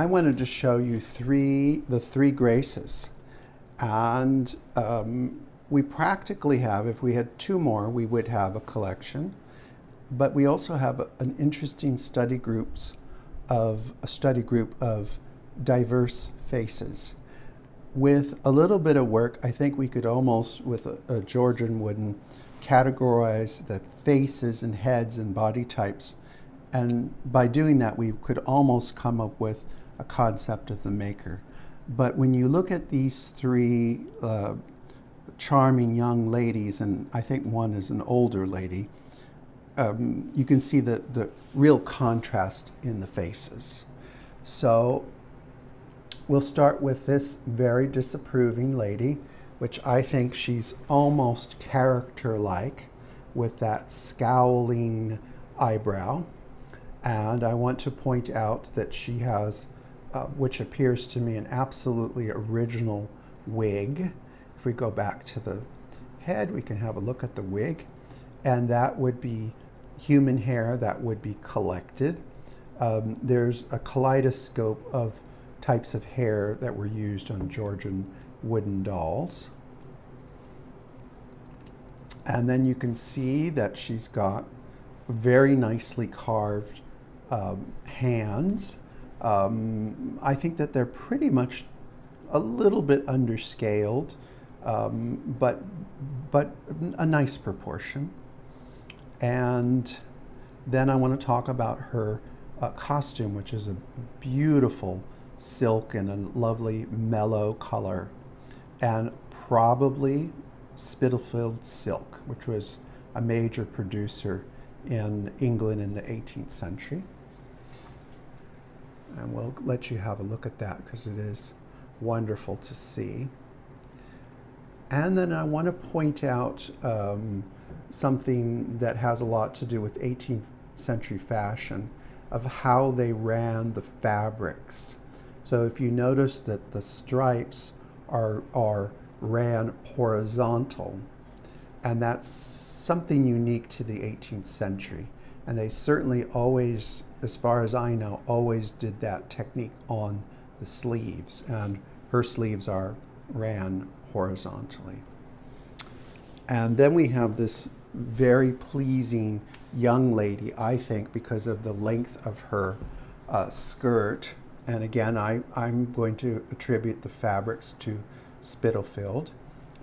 I wanted to show you the three graces. And we practically have, if we had two more, we would have a collection. But we also have an interesting study group of diverse faces. With a little bit of work, I think we could almost, with a Georgian wooden, categorize the faces and heads and body types. And by doing that, we could almost come up with a concept of the maker. But when you look at these three charming young ladies, and I think one is an older lady, you can see the real contrast in the faces. So we'll start with this very disapproving lady, which I think she's almost character-like with that scowling eyebrow. And I want to point out that she has, which appears to me an absolutely original wig. If we go back to the head, we can have a look at the wig. And that would be human hair that would be collected. There's a kaleidoscope of types of hair that were used on Georgian wooden dolls. And then you can see that she's got very nicely carved hands. I think that they're pretty much a little bit underscaled, but a nice proportion. And then I want to talk about her costume, which is a beautiful silk and a lovely mellow color, and probably Spitalfields silk, which was a major producer in England in the 18th century. And we'll let you have a look at that because it is wonderful to see. And then I want to point out something that has a lot to do with 18th century fashion, of how they ran the fabrics. So if you notice that the stripes are ran horizontal, and that's something unique to the 18th century. And they certainly always, as far as I know, always did that technique on the sleeves, and her sleeves are ran horizontally. And then we have this very pleasing young lady, I think, because of the length of her skirt. And again, I'm going to attribute the fabrics to Spitalfield,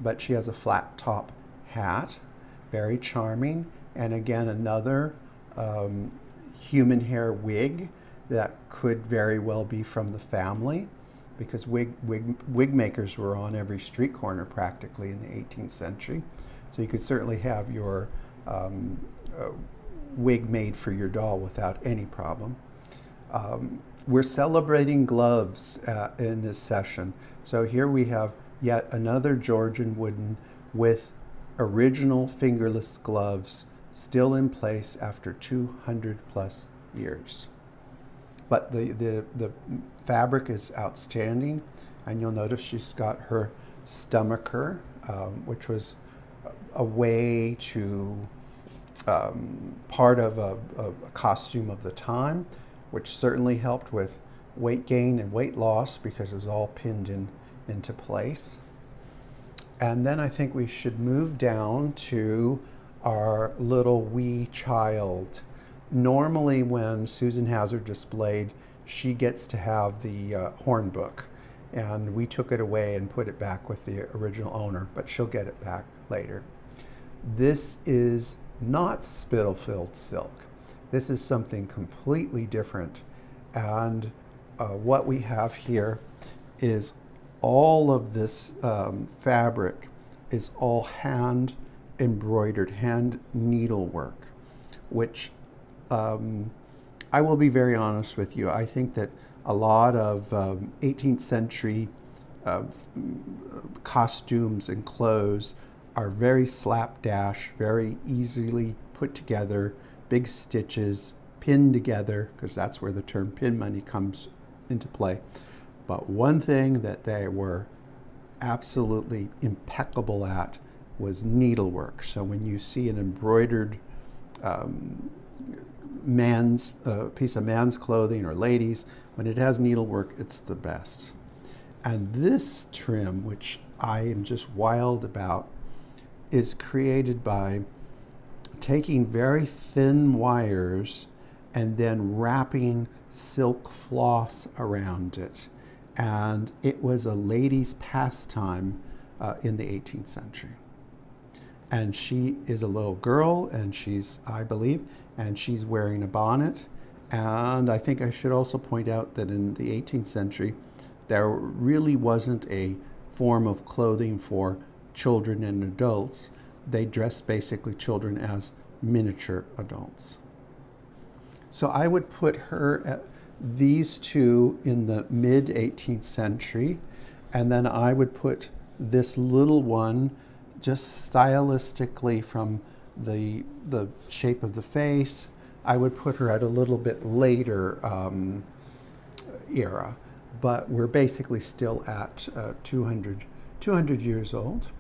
but she has a flat top hat, very charming. And again, another human hair wig that could very well be from the family, because wig makers were on every street corner practically in the 18th century. So you could certainly have your wig made for your doll without any problem. We're celebrating gloves in this session. So here we have yet another Georgian wooden with original fingerless gloves still in place after 200 plus years. But the fabric is outstanding, and you'll notice she's got her stomacher, which was a way to part of a costume of the time, which certainly helped with weight gain and weight loss because it was all pinned into place. And then I think we should move down to our little wee child. Normally when Susan has her displayed, she gets to have the horn book, and we took it away and put it back with the original owner, but she'll get it back later. This is not Spitalfields silk. This is something completely different. And what we have here is all of this fabric is all hand embroidered, hand needlework, which I will be very honest with you. I think that a lot of 18th century costumes and clothes are very slapdash, very easily put together, big stitches, pinned together, because that's where the term pin money comes into play. But one thing that they were absolutely impeccable at was needlework. So when you see an embroidered man's piece of man's clothing or ladies, when it has needlework, it's the best. And this trim, which I am just wild about, is created by taking very thin wires and then wrapping silk floss around it. And it was a lady's pastime in the 18th century. And she is a little girl, and she's, I believe, and she's wearing a bonnet. And I think I should also point out that in the 18th century, there really wasn't a form of clothing for children and adults. They dressed basically children as miniature adults. So I would put her at these two in the mid 18th century, and then I would put this little one just stylistically from the shape of the face. I would put her at a little bit later era, but we're basically still at 200 years old.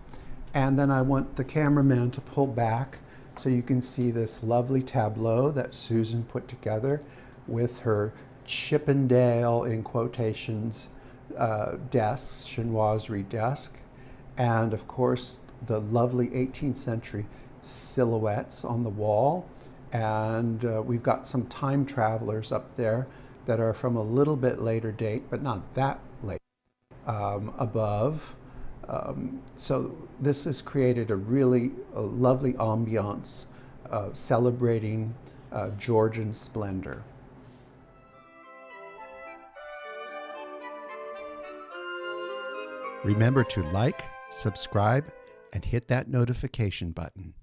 And then I want the cameraman to pull back so you can see this lovely tableau that Susan put together with her Chippendale, in quotations, desk, chinoiserie desk, and of course the lovely 18th century silhouettes on the wall. And we've got some time travelers up there that are from a little bit later date, but not that late, above. So this has created a lovely ambiance celebrating Georgian splendor. Remember to like, subscribe, and hit that notification button.